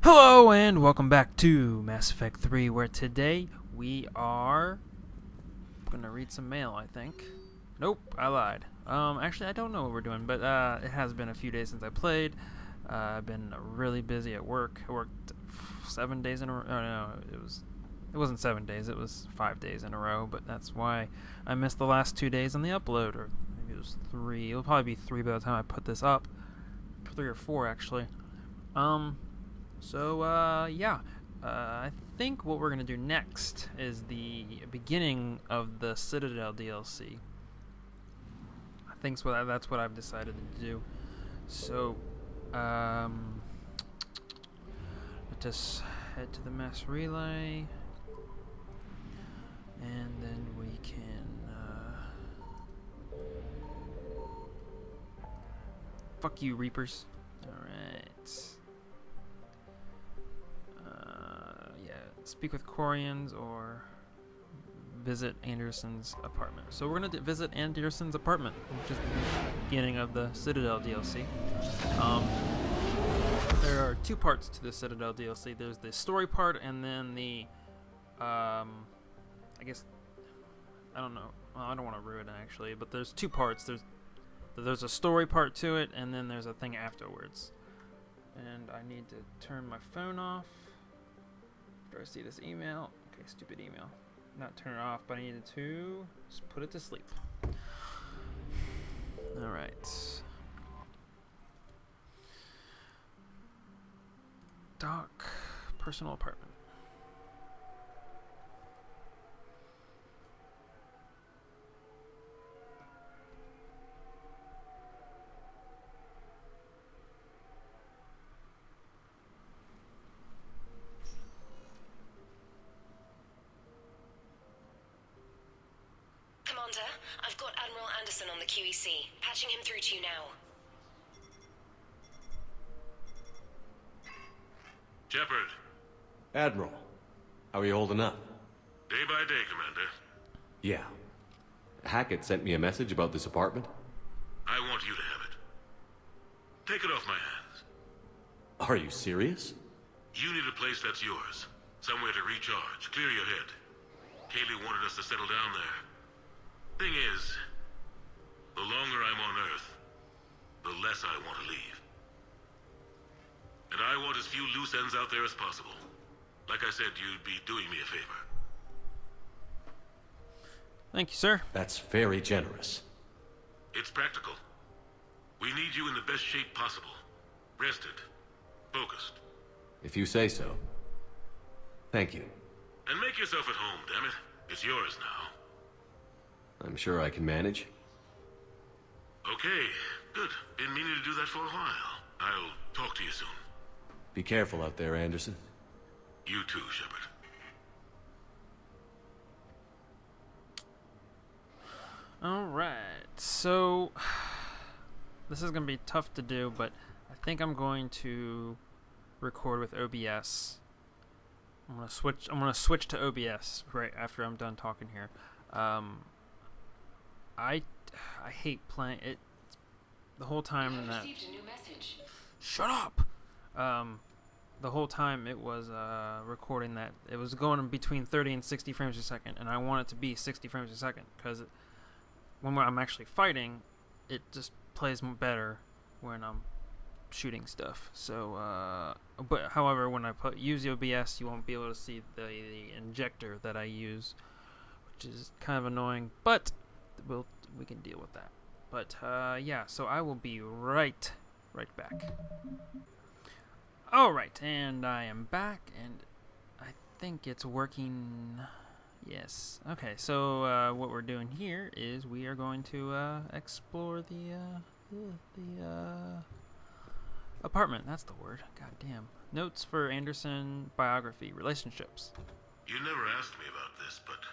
Hello and welcome back to Mass Effect 3, where today we are gonna read some mail, I think. Nope, I lied. Actually I don't know what we're doing, but it has been a few days since I played. I've been really busy at work. I worked 7 days in a row. Oh, no, it wasn't 7 days, it was 5 days in a row, but that's why I missed the last 2 days on the upload, or maybe it was 3. It'll probably be 3 by the time I put this up. 3 or 4 actually. I think what we're going to do next is the beginning of the Citadel DLC. I think that's what I've decided to do. So, let us head to the mass relay, and then we can, fuck you, Reapers. Alright. Speak with Corians or visit Anderson's apartment. So we're gonna visit Anderson's apartment, which is the beginning of the Citadel DLC. There are 2 parts to the Citadel DLC. There's the story part, and then the, I guess, I don't know. Well, I don't want to ruin it actually, but there's 2 parts. There's a story part to it, and then there's a thing afterwards. And I need to turn my phone off. I see this email. Okay, stupid email. Not turn it off, but I needed to just put it to sleep. Alright. Doc, personal apartment. I've got Admiral Anderson on the QEC. Patching him through to you now. Shepard. Admiral, how are you holding up? Day by day, Commander. Yeah. Hackett sent me a message about this apartment. I want you to have it. Take it off my hands. Are you serious? You need a place that's yours. Somewhere to recharge, clear your head. Kaylee wanted us to settle down there. Thing is, the longer I'm on Earth, the less I want to leave. And I want as few loose ends out there as possible. Like I said, you'd be doing me a favor. Thank you, sir. That's very generous. It's practical. We need you in the best shape possible. Rested. Focused. If you say so. Thank you. And make yourself at home, damn it. It's yours now. I'm sure I can manage. Okay, good. Been meaning to do that for a while. I'll talk to you soon. Be careful out there, Anderson. You too, Shepard. Alright, so this is gonna be tough to do, but I think I'm going to record with OBS. I'm gonna switch to OBS right after I'm done talking here. I hate playing it the whole time that. Received a new message. Shut up. The whole time it was recording that it was going between 30 and 60 frames a second, and I want it to be 60 frames a second because when I'm actually fighting, it just plays better when I'm shooting stuff. So, but however, when I use the OBS, you won't be able to see the injector that I use, which is kind of annoying, but we can deal with that. But yeah, so I will be right back. Alright, and I am back, and I think it's working. Yes. Okay, so what we're doing here is we are going to explore the apartment. That's the word. God damn. Notes for Anderson biography, relationships. You never asked me about this, but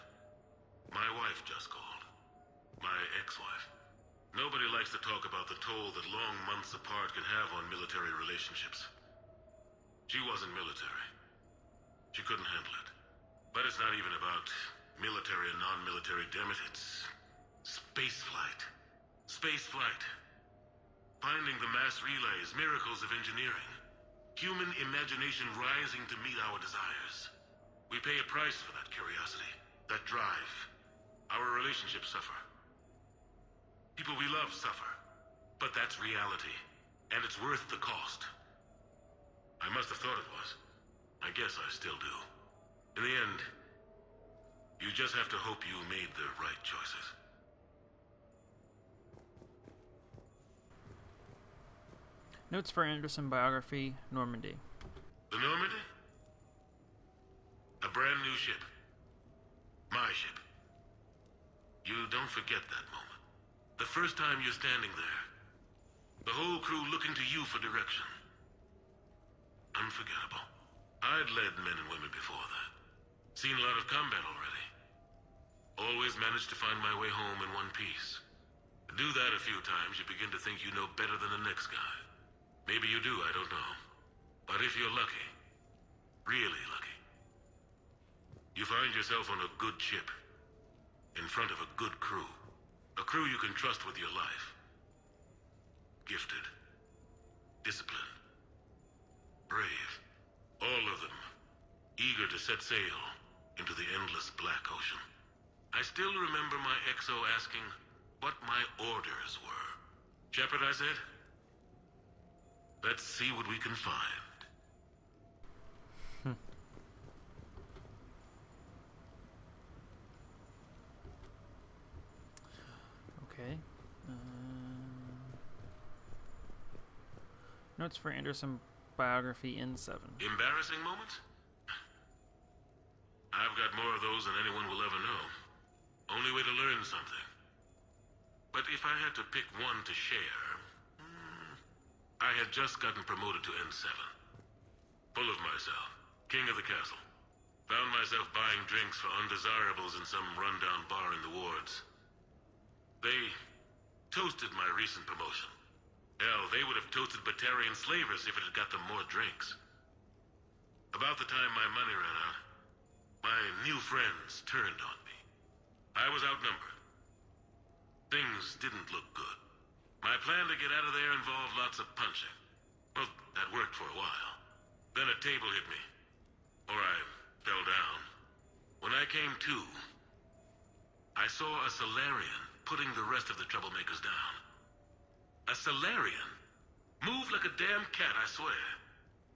my wife just called. My ex-wife. Nobody likes to talk about the toll that long months apart can have on military relationships. She wasn't military. She couldn't handle it. But it's not even about military and non-military, damn it. It's space flight. Space flight. Finding the mass relays, miracles of engineering. Human imagination rising to meet our desires. We pay a price for that curiosity, that drive. Our relationships suffer. People we love suffer. But that's reality, and it's worth the cost. I must have thought it was. I guess I still do. In the end, you just have to hope you made the right choices. Notes for Anderson biography, Normandy. The Normandy? A brand new ship. My ship. You don't forget that moment. The first time you're standing there. The whole crew looking to you for direction. Unforgettable. I'd led men and women before that. Seen a lot of combat already. Always managed to find my way home in one piece. Do that a few times, you begin to think you know better than the next guy. Maybe you do, I don't know. But if you're lucky, really lucky, you find yourself on a good ship, in front of a good crew. A crew you can trust with your life. Gifted. Disciplined. Brave. All of them. Eager to set sail into the endless black ocean. I still remember my XO asking what my orders were. Shepard, I said. Let's see what we can find. Okay. Notes for Anderson biography N7. Embarrassing moments? I've got more of those than anyone will ever know. Only way to learn something. But if I had to pick one to share, I had just gotten promoted to N7. Full of myself. King of the castle. Found myself buying drinks for undesirables in some rundown bar in the wards. They toasted my recent promotion. Hell, they would have toasted Batarian slavers if it had got them more drinks. About the time my money ran out, my new friends turned on me. I was outnumbered. Things didn't look good. My plan to get out of there involved lots of punching. Well, that worked for a while. Then a table hit me. Or I fell down. When I came to, I saw a Salarian putting the rest of the troublemakers down. A Salarian? Moved like a damn cat, I swear.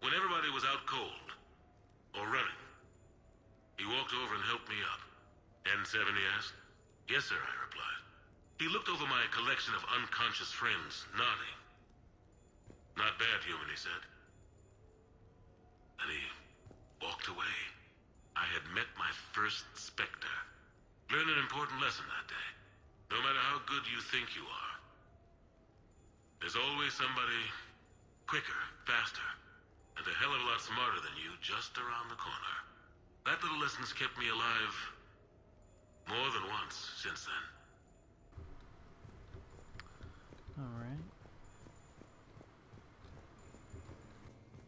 When everybody was out cold. Or running. He walked over and helped me up. N7, he asked. Yes, sir, I replied. He looked over my collection of unconscious friends, nodding. Not bad, human, he said. And he walked away. I had met my first Spectre. Learned an important lesson that day. No matter how good you think you are, there's always somebody quicker, faster, and a hell of a lot smarter than you just around the corner. That little lesson's kept me alive more than once since then. Alright.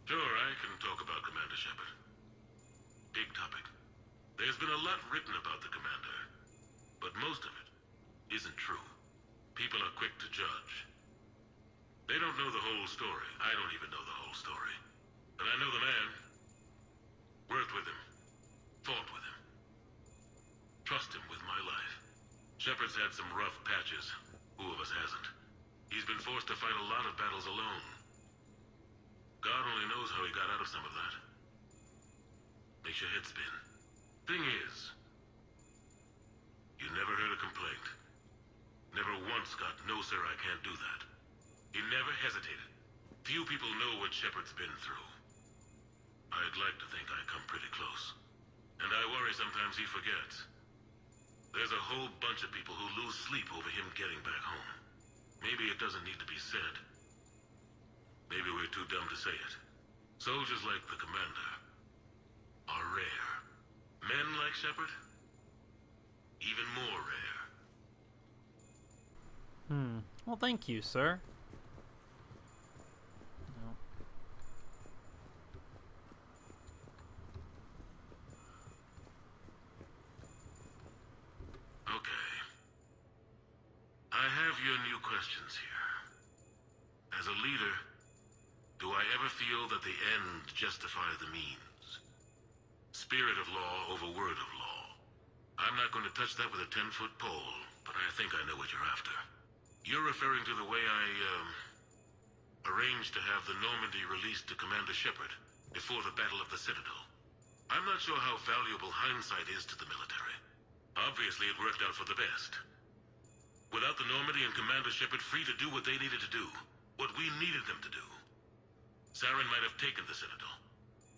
Sure, I can talk about Commander Shepard. Big topic. There's been a lot written about the Commander, but most of it isn't true. People are quick to judge. They don't know the whole story. I don't even know the whole story. But I know the man. Worked with him. Fought with him. Trust him with my life. Shepard's had some rough patches. Who of us hasn't? He's been forced to fight a lot of battles alone. God only knows how he got out of some of that. Makes your head spin. Thing is, you never heard a complaint. Never once got, no sir, I can't do that. He never hesitated. Few people know what Shepard's been through. I'd like to think I come pretty close. And I worry sometimes he forgets. There's a whole bunch of people who lose sleep over him getting back home. Maybe it doesn't need to be said. Maybe we're too dumb to say it. Soldiers like the Commander are rare. Men like Shepard, even more rare. Well, thank you, sir. No. Okay. I have your new questions here. As a leader, Do I ever feel that the end justify the means? Spirit of law over word of law. I'm not going to touch that with a 10-foot pole, but I think I know what you're after. You're referring to the way I, arranged to have the Normandy released to Commander Shepard before the Battle of the Citadel. I'm not sure how valuable hindsight is to the military. Obviously, it worked out for the best. Without the Normandy and Commander Shepard free to do what they needed to do, what we needed them to do, Saren might have taken the Citadel.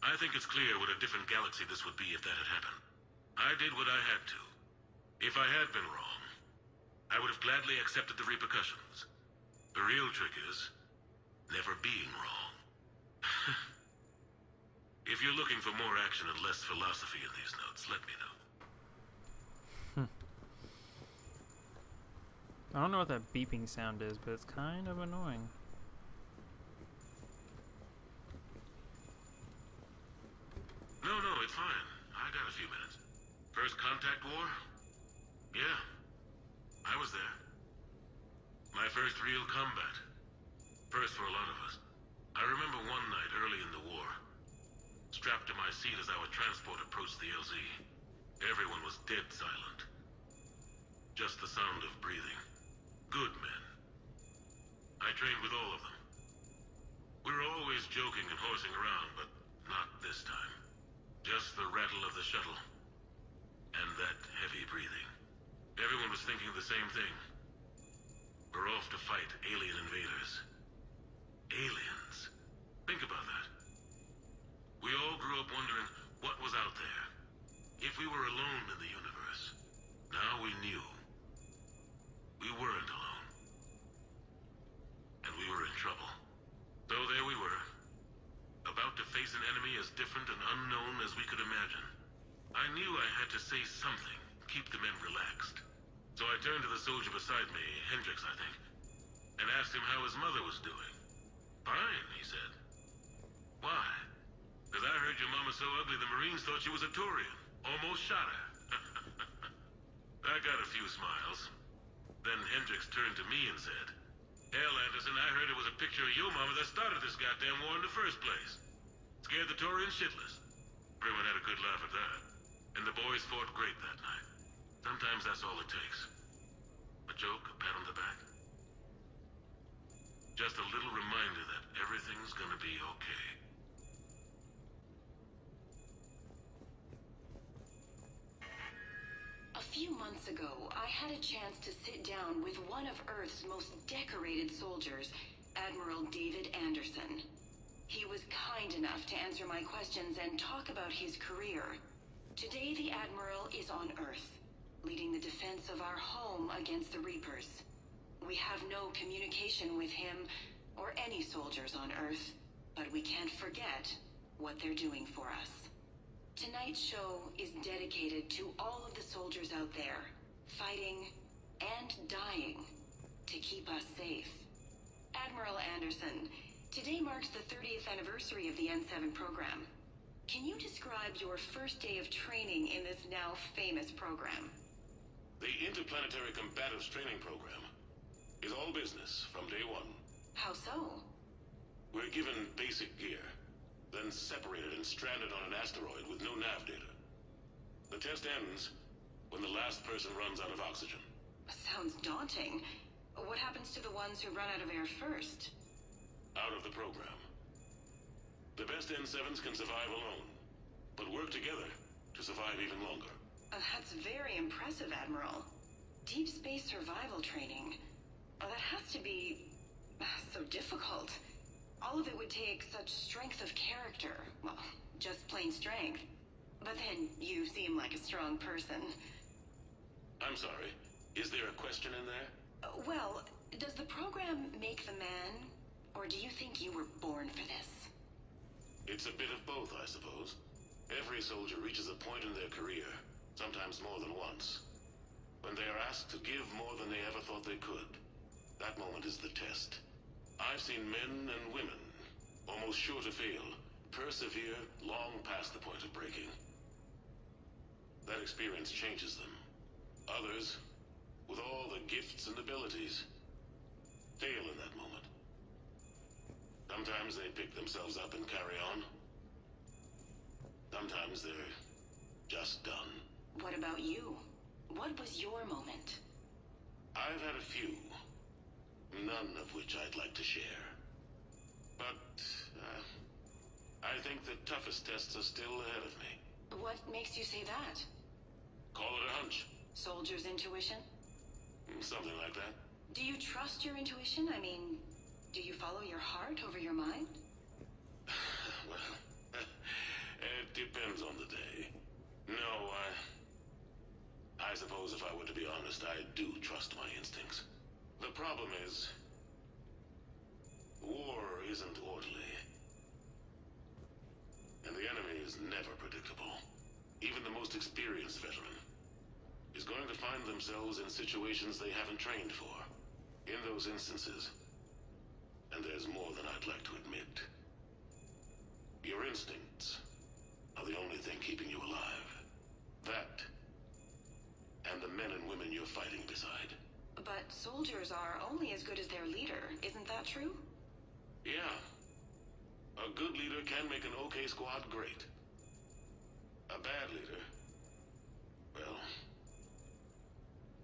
I think it's clear what a different galaxy this would be if that had happened. I did what I had to. If I had been wrong, I would have gladly accepted the repercussions. The real trick is never being wrong. If you're looking for more action and less philosophy in these notes, let me know. I don't know what that beeping sound is, but it's kind of annoying. No, it's fine. I got a few minutes. First contact war? Yeah. I was there. My first real combat. First for a lot of us. I remember one night early in the war, strapped to my seat as our transport approached the LZ. Everyone was dead silent. Just the sound of breathing. Good men. I trained with all of them. We were always joking and horsing around, but not this time. Just the rattle of the shuttle. And that heavy breathing. Everyone was thinking the same thing. We're off to fight alien invaders. Aliens. Think about that. We all grew up wondering what was out there. If we were alone in the universe. Now we knew. We weren't alone. And we were in trouble. So there we were. About to face an enemy as different and unknown as we could imagine. I knew I had to say something, keep the men relaxed. So I turned to the soldier beside me, Hendricks, I think, and asked him how his mother was doing. Fine, he said. Why? Because I heard your mama so ugly the Marines thought she was a Turian. Almost shot her. I got a few smiles. Then Hendricks turned to me and said, "Hell, Anderson, I heard it was a picture of your mama that started this goddamn war in the first place. Scared the Taurians shitless." Everyone had a good laugh at that. And the boys fought great that night. Sometimes that's all it takes. A joke, a pat on the back. Just a little reminder that everything's gonna be okay. A few months ago, I had a chance to sit down with one of Earth's most decorated soldiers, Admiral David Anderson. He was kind enough to answer my questions and talk about his career. Today, the Admiral is on Earth, leading the defense of our home against the Reapers. We have no communication with him or any soldiers on Earth, but we can't forget what they're doing for us. Tonight's show is dedicated to all of the soldiers out there, fighting and dying to keep us safe. Admiral Anderson, today marks the 30th anniversary of the N7 program. Can you describe your first day of training in this now famous program? The Interplanetary Combatives Training Program is all business from day one. How so? We're given basic gear, then separated and stranded on an asteroid with no nav data. The test ends when the last person runs out of oxygen. Sounds daunting. What happens to the ones who run out of air first? Out of the program. The best N7s can survive alone, but work together to survive even longer. That's very impressive, Admiral. Deep space survival training. Oh, that has to be so difficult. All of it would take such strength of character. Well, just plain strength. But then you seem like a strong person. I'm sorry. Is there a question in there? Well, does the program make the man? Or do you think you were born for this? It's a bit of both, I suppose. Every soldier reaches a point in their career, sometimes more than once, when they are asked to give more than they ever thought they could. That moment is the test. I've seen men and women, almost sure to fail, persevere long past the point of breaking. That experience changes them. Others, with all the gifts and abilities, fail in that moment. Sometimes they pick themselves up and carry on. Sometimes they're just done. What about you? What was your moment? I've had a few, none of which I'd like to share. But, I think the toughest tests are still ahead of me. What makes you say that? Call it a hunch. Soldier's intuition? Something like that. Do you trust your intuition? I mean, do you follow your heart over your mind? Well, it depends on the day. No, I suppose if I were to be honest, I do trust my instincts. The problem is, war isn't orderly. And the enemy is never predictable. Even the most experienced veteran is going to find themselves in situations they haven't trained for. In those instances, and there's more than I'd like to admit, your instincts are the only thing keeping you alive. That, and the men and women you're fighting beside. But soldiers are only as good as their leader, isn't that true? Yeah. A good leader can make an okay squad great. A bad leader, well,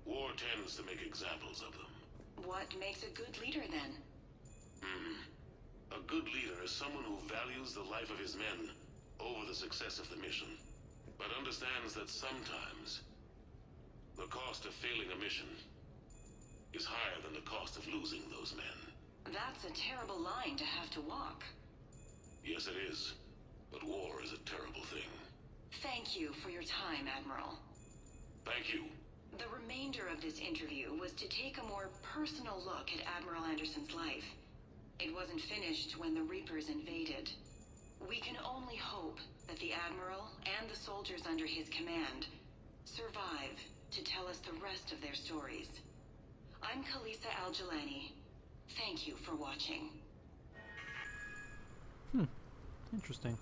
war tends to make examples of them. What makes a good leader, then? A good leader is someone who values the life of his men over the success of the mission, but understands that sometimes the cost of failing a mission is higher than the cost of losing those men. That's a terrible line to have to walk. Yes, it is. But war is a terrible thing. Thank you for your time, Admiral. Thank you. The remainder of this interview was to take a more personal look at Admiral Anderson's life. It wasn't finished when the Reapers invaded. We can only hope that the Admiral and the soldiers under his command survive to tell us the rest of their stories. I'm Khalisah Al-Jilani. Thank you for watching. Interesting.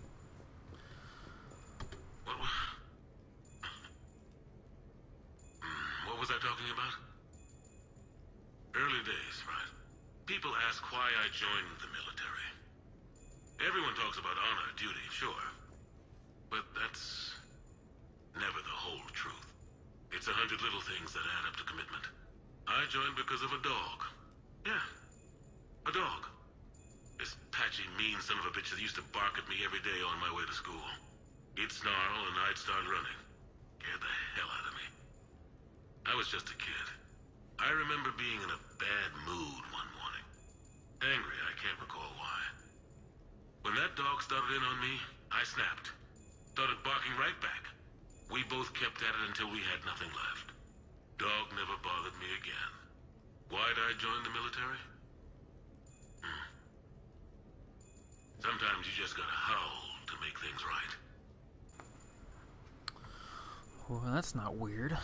What was I talking about? Early days, right? People ask why I joined the military. Everyone talks about honor, duty, sure. But that's never the whole truth. It's 100 little things that add up to commitment. I joined because of a dog. Yeah, a dog. This patchy, mean son of a bitch that used to bark at me every day on my way to school. He'd snarl and I'd start running. Scared the hell out of me. I was just a kid. I remember being in a bad mood one morning. Angry, I can't recall why. When that dog started in on me, I snapped. Started barking right back. We both kept at it until we had nothing left. Dog never bothered me again. Why'd I join the military? Sometimes you just gotta howl to make things right. Well, that's not weird.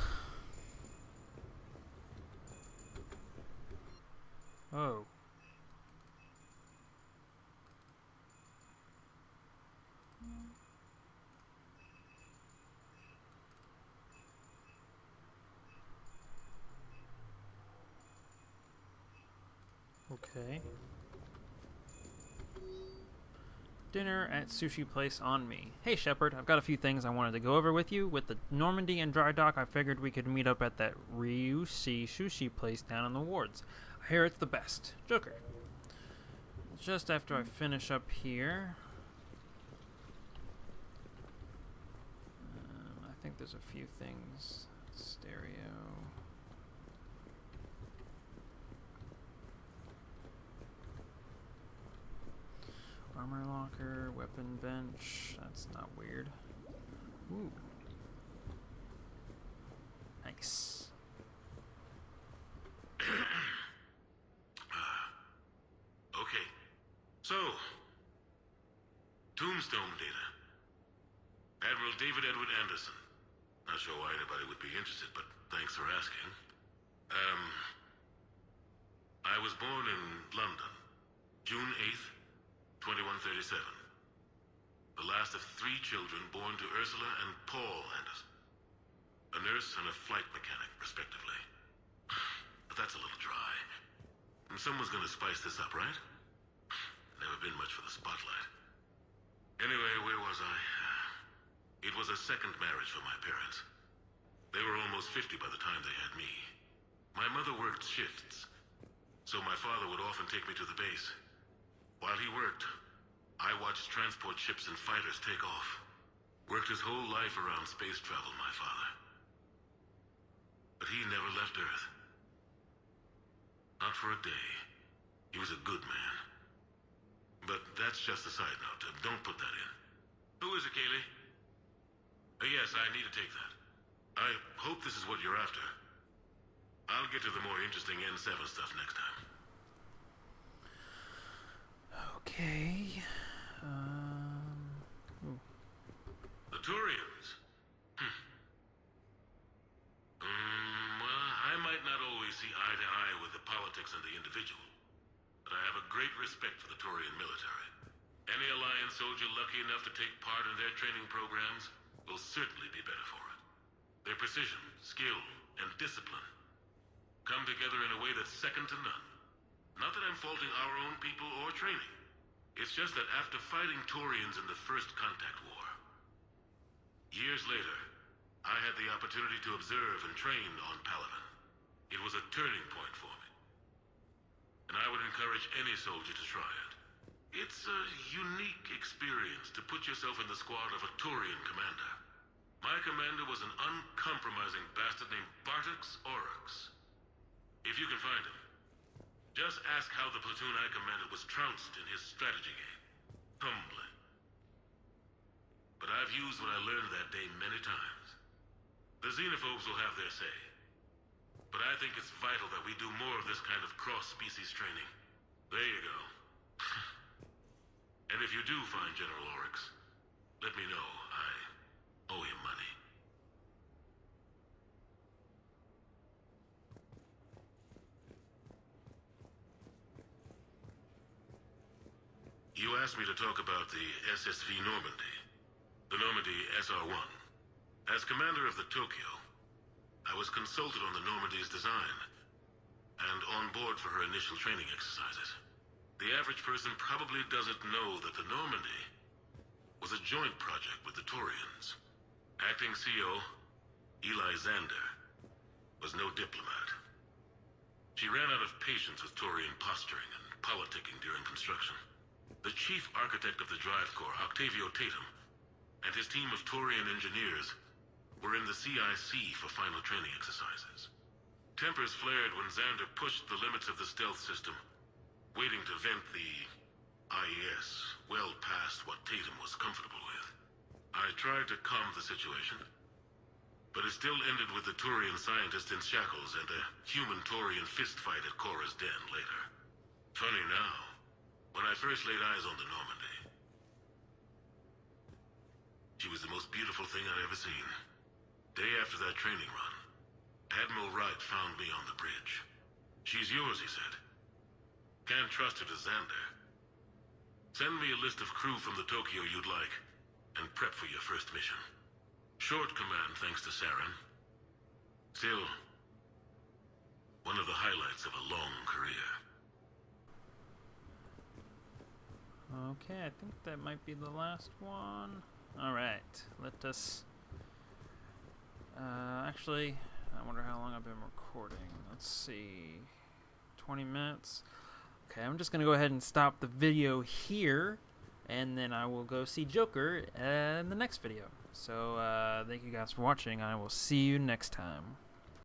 Oh. Okay. Dinner at sushi place on me. Hey Shepard, I've got a few things I wanted to go over with you. With the Normandy and dry dock, I figured we could meet up at that Ryushi sushi place down in the wards. I hear it's the best. Joker. Just after I finish up here, I think there's a few things. Stereo. Armor locker, weapon bench. That's not weird. Ooh. Nice. Okay. So, Tombstone data. Admiral David Edward Anderson. Not sure why anybody would be interested, but thanks for asking. I was born in London, June 8th, 2137. The last of 3 children born to Ursula and Paul Anderson. A nurse and a flight mechanic, respectively. But that's a little dry. And someone's gonna spice this up, right? Never been much for the spotlight. Anyway, where was I? It was a second marriage for my parents. They were almost 50 by the time they had me. My mother worked shifts, so my father would often take me to the base. While he worked, I watched transport ships and fighters take off. Worked his whole life around space travel, my father. But he never left Earth. Not for a day. He was a good man. But that's just a side note. Don't put that in. Who is it, Kaylee? Yes, I need to take that. I hope this is what you're after. I'll get to the more interesting N7 stuff next time. Okay. The Turians. Well, I might not always see eye to eye with the politics and the individual, but I have a great respect for the Turian military. Any Alliance soldier lucky enough to take part in their training programs will certainly be better for it. Their precision, skill, and discipline come together in a way that's second to none. Not that I'm faulting our own people or training. It's just that after fighting Turians in the First Contact War, years later, I had the opportunity to observe and train on Palaven. It was a turning point for me. And I would encourage any soldier to try it. It's a unique experience to put yourself in the squad of a Turian commander. My commander was an uncompromising bastard named Bartix Oryx. If you can find him, just ask how the platoon I commanded was trounced in his strategy game. Humbling. But I've used what I learned that day many times. The xenophobes will have their say. But I think it's vital that we do more of this kind of cross-species training. There you go. And if you do find General Oryx, let me know. I owe him money. You asked me to talk about the SSV Normandy. The Normandy SR-1. As commander of the Tokyo, I was consulted on the Normandy's design and on board for her initial training exercises. The average person probably doesn't know that the Normandy was a joint project with the Turians. Acting CO, Eli Xander, was no diplomat. She ran out of patience with Turian posturing and politicking during construction. The chief architect of the Drive Corps, Octavio Tatum, and his team of Turian engineers were in the CIC for final training exercises. Tempers flared when Xander pushed the limits of the stealth system, waiting to vent the IES well past what Tatum was comfortable with. I tried to calm the situation, but it still ended with the Turian scientist in shackles and a human Turian fistfight at Korra's den later. Funny now, when I first laid eyes on the Normandy, she was the most beautiful thing I'd ever seen. Day after that training run, Admiral Wright found me on the bridge. She's yours, he said. Can't trust her to Xander. Send me a list of crew from the Tokyo you'd like, and prep for your first mission. Short command thanks to Saren. Still, one of the highlights of a long career. Okay, I think that might be the last one. Alright, let us... actually, I wonder how long I've been recording. Let's see... 20 minutes. Okay, I'm just going to go ahead and stop the video here, and then I will go see Joker in the next video. So, thank you guys for watching. I will see you next time.